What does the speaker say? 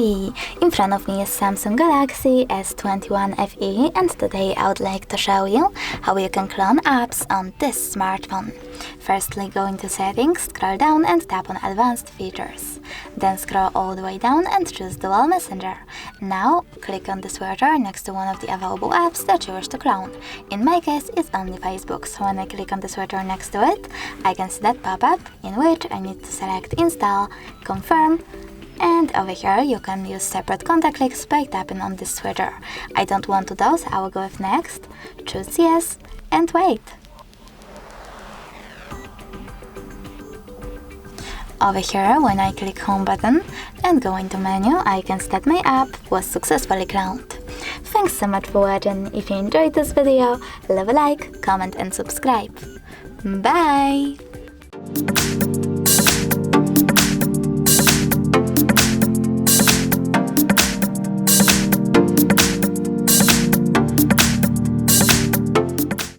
Hey! In front of me is Samsung Galaxy S21 FE, and today I would like to show you how you can clone apps on this smartphone. Firstly, go into Settings, scroll down and tap on Advanced Features. Then scroll all the way down and choose Dual Messenger. Now, click on the switcher next to one of the available apps that you wish to clone. In my case, it's only Facebook, so when I click on the switcher next to it, I can see that pop-up in which I need to select Install, Confirm, and over here you can use separate contact clicks by tapping on this switcher. I don't want to those, I will go with Next, choose Yes, and wait. Over here, when I click Home button and go into menu, I can see that my app was successfully cloned. Thanks so much for watching. If you enjoyed this video, leave a like, comment and subscribe. Bye!